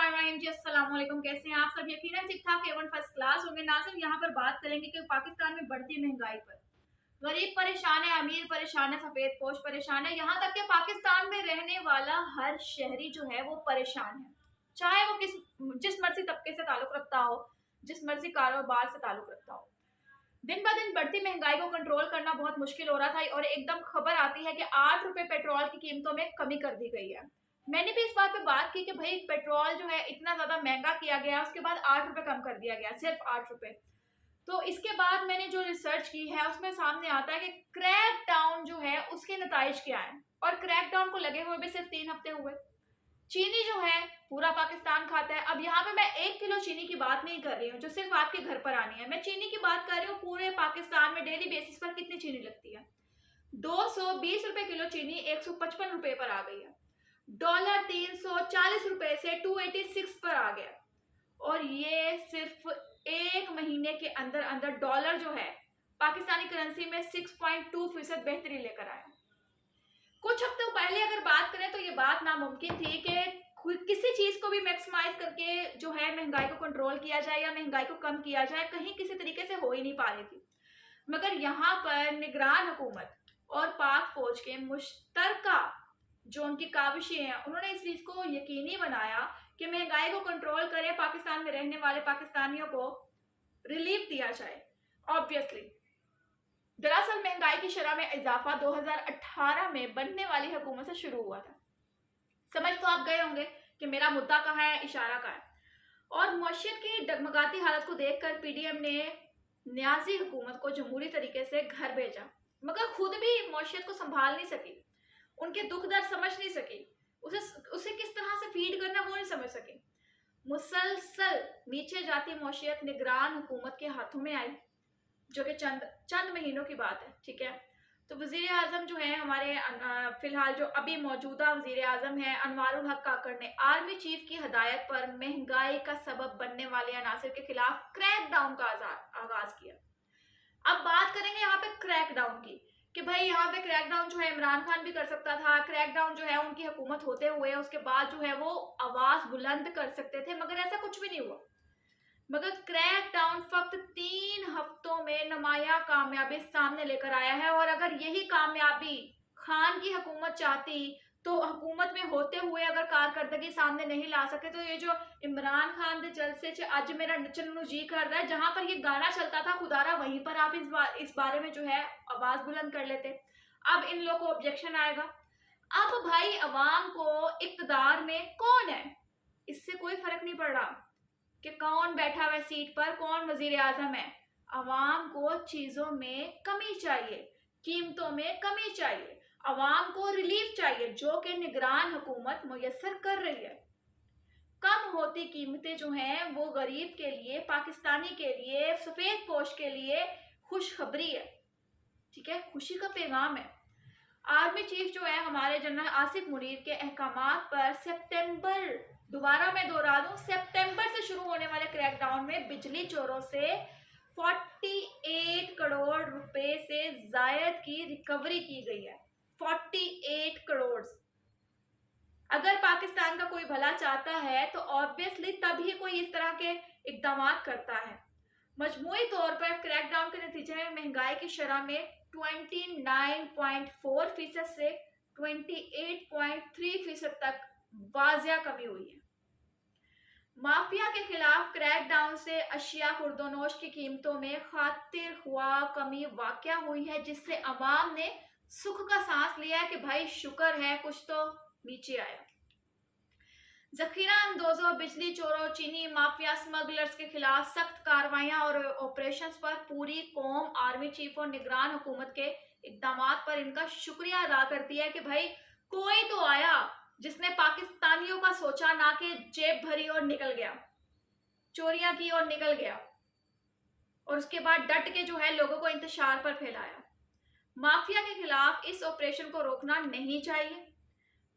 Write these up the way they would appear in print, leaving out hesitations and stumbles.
बिस्मिल्लाहिर्रहमानिर्रहीम जी, अस्सलाम वालेकुम। कैसे हैं आप सब? यकीनन ठीक ठाक एवन फर्स्ट क्लास होंगे। नाज़रीन, यहाँ पर बात करेंगे कि पाकिस्तान में बढ़ती महंगाई पर। गरीब परेशान है, अमीर परेशान है, सफेद पोश परेशान है, यहाँ तक कि पाकिस्तान में रहने वाला हर शहरी जो है वो परेशान है, चाहे वो जिस मर्जी तबके से ताल्लुक रखता हो, जिस मर्जी कारोबार से ताल्लुक रखता हो। दिन ब दिन बढ़ती महंगाई को कंट्रोल करना बहुत मुश्किल हो रहा था और एकदम खबर आती है कि 8 रुपए पेट्रोल की कीमतों में कमी कर दी गई है। मैंने भी इस बात पे बात की कि भाई पेट्रोल जो है इतना ज्यादा महंगा किया गया, उसके बाद 8 रुपए कम कर दिया गया, सिर्फ 8 रुपए। तो इसके बाद मैंने जो रिसर्च की है उसमें सामने आता है कि क्रैक डाउन जो है उसके नताइज क्या है, और क्रैक डाउन को लगे हुए भी सिर्फ 3 हफ्ते हुए। चीनी जो है पूरा पाकिस्तान खाता है। अब यहाँ पे मैं 1 किलो चीनी की बात नहीं कर रही हूँ जो सिर्फ आपके घर पर आनी है, मैं चीनी की बात कर रही हूँ पूरे पाकिस्तान में डेली बेसिस पर कितनी चीनी लगती है। 220 रुपए किलो चीनी 155 रुपए पर आ गई है। डॉलर 340 रुपए से 286 पर आ गया, और ये सिर्फ एक महीने के अंदर अंदर डॉलर जो है पाकिस्तानी करेंसी में 6.2% बेहतरी लेकर आया। कुछ हफ्तों पहले अगर बात करें तो ये बात नामुमकिन थी कि किसी चीज को भी मैक्सिमाइज करके जो है महंगाई को कंट्रोल किया जाए या महंगाई को कम किया जाए, कहीं किसी तरीके से हो ही नहीं पा रही थी। मगर यहाँ पर निगरान हुकूमत और पाक फौज के मुश्तरका जो उनकी काविशें हैं, उन्होंने इस चीज को यकीनी बनाया कि महंगाई को कंट्रोल करे, पाकिस्तान में रहने वाले पाकिस्तानियों को रिलीफ दिया जाए। ऑब्वियसली दरअसल महंगाई की शरह में इजाफा 2018 में बनने वाली हुकूमत से शुरू हुआ था। समझ तो आप गए होंगे कि मेरा मुद्दा कहाँ है, इशारा कहाँ है। और मईशत की डगमगाती हालत को देखकर पीडीएम ने न्याजी हुकूमत को जमहूरी तरीके से घर भेजा, मगर खुद भी मईशत को संभाल नहीं सकी, उनके दुख दर्द समझ नहीं सकी, उसे किस तरह से फीड करना वो नहीं समझ सकी। मुसलसल नीचे जाती मईशत निगरान हुकूमत के हाथों में आई, जो कि चंद महीनों की बात है, ठीक है। तो वजीर आजम जो है हमारे फिलहाल जो अभी मौजूदा वजीर आजम है अनवारुल हक काकड़ ने आर्मी चीफ की हदायत पर महंगाई का सबब बनने वाले अनासर के खिलाफ क्रैक डाउन का आगाज किया। अब बात करेंगे यहाँ पे क्रैक डाउन की कि भाई यहाँ पे क्रैक डाउन जो है इमरान खान भी कर सकता था, क्रैक डाउन जो है उनकी हुकूमत होते हुए उसके बाद जो है वो आवाज बुलंद कर सकते थे, मगर ऐसा कुछ भी नहीं हुआ। मगर क्रैक डाउन फक्त 3 हफ्तों में नुमाया कामयाबी सामने लेकर आया है, और अगर यही कामयाबी खान की हुकूमत चाहती तो हुकूमत में होते हुए अगर कारकर्दगी सामने नहीं ला सके तो ये जो इमरान खान दे जलसे च अज मेरा नचन नू जी कर रहा है, जहां पर ये गाना चलता था खुदारा, वहीं पर आप इस बारे में जो है आवाज बुलंद कर लेते। अब इन लोगों को ऑब्जेक्शन आएगा। अब भाई अवाम को इक्तदार में कौन है, इससे कोई फर्क नहीं पड़ रहा कि कौन बैठा हुआ सीट पर, कौन वजीर आजम है। अवाम को चीजों में कमी चाहिए, कीमतों में कमी चाहिए, अवाम को रिलीफ चाहिए, जो कि निगरान हुकूमत मुयस्सर कर रही है। कम होती कीमतें जो हैं वो गरीब के लिए, पाकिस्तानी के लिए, सफेद पोश के लिए खुशखबरी है, ठीक है, खुशी का पैगाम है। आर्मी चीफ जो है हमारे जनरल आसिफ मुनीर के अहकामात पर सितंबर, दोबारा मैं दोहरा दूं, सितंबर से शुरू होने वाले क्रैकडाउन में बिजली चोरों से 48 करोड़ रुपए से जायद की रिकवरी की गई है। 48 करोड़। अगर पाकिस्तान का कोई भला चाहता है तो ऑब्वियसली तभी कोई इस तरह के इकदाम करता है। मजमूई तौर पर क्रैकडाउन के नतीजे में महंगाई की शरह में 29.4% से 28.3% तक वाजिया कमी हुई है। माफिया के खिलाफ क्रैकडाउन से अशिया खुर्दोनोश की कीमतों में खातिर ख्वाह कमी वाक़या हुई है, जिससे अवाम ने सुख का सांस लिया है कि भाई शुक्र है कुछ तो नीचे आया। जखीरा अंदोजों, बिजली चोरों, चीनी माफिया, स्मगलर्स के खिलाफ सख्त कार्रवाइयां और ऑपरेशंस पर पूरी कौम आर्मी चीफ और निगरान हुकूमत के इकदामात पर इनका शुक्रिया अदा करती है कि भाई कोई तो आया जिसने पाकिस्तानियों का सोचा, ना कि जेब भरी और निकल गया, चोरियां की और निकल गया, और उसके बाद डट के जो है लोगों को इंतशार पर फैलाया। माफिया के खिलाफ इस ऑपरेशन को रोकना नहीं चाहिए।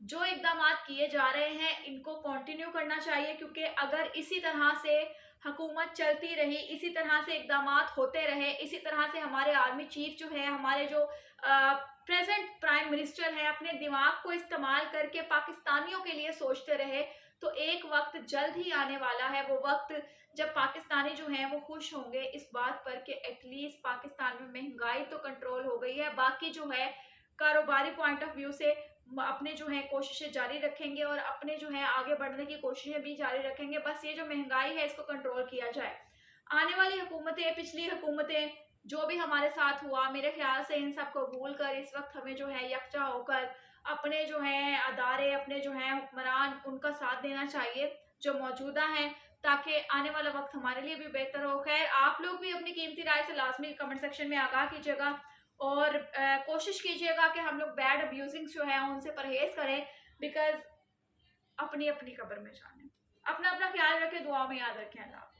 जो इकदाम किए जा रहे हैं इनको कंटिन्यू करना चाहिए, क्योंकि अगर इसी तरह से हुकूमत चलती रही, इसी तरह से इकदाम होते रहे, इसी तरह से हमारे आर्मी चीफ जो है, हमारे जो प्रेजेंट प्राइम मिनिस्टर है, अपने दिमाग को इस्तेमाल करके पाकिस्तानियों के लिए सोचते रहे, تو ایک وقت جلد ہی آنے والا ہے، وہ وقت جب پاکستانی جو ہیں وہ خوش ہوں گے اس بات پر کہ ایٹ لیسٹ پاکستان میں مہنگائی تو کنٹرول ہو گئی ہے، باقی جو ہے کاروباری پوائنٹ آف ویو سے اپنے جو ہیں کوششیں جاری رکھیں گے اور اپنے جو ہیں آگے بڑھنے کی کوششیں بھی جاری رکھیں گے، بس یہ جو مہنگائی ہے اس کو کنٹرول کیا جائے۔ آنے والی حکومتیں، پچھلی حکومتیں، جو بھی ہمارے ساتھ ہوا، میرے خیال سے ان سب کو بھول کر اس وقت ہمیں جو ہے یکجا ہو کر اپنے جو ہیں ادارے، اپنے جو ہیں حکمران، ان کا ساتھ دینا چاہیے جو موجودہ ہیں، تاکہ آنے والا وقت ہمارے لیے بھی بہتر ہو۔ خیر، آپ لوگ بھی اپنی قیمتی رائے سے لازمی کمنٹ سیکشن میں آگاہ کیجیے گا اور کوشش کیجیے گا کہ ہم لوگ بیڈ ابیوزنگ جو ہیں ان سے پرہیز کریں، بیکاز اپنی اپنی قبر میں جانے۔ اپنا خیال رکھیں، دعا میں یاد رکھیں۔ اللہ حافظ۔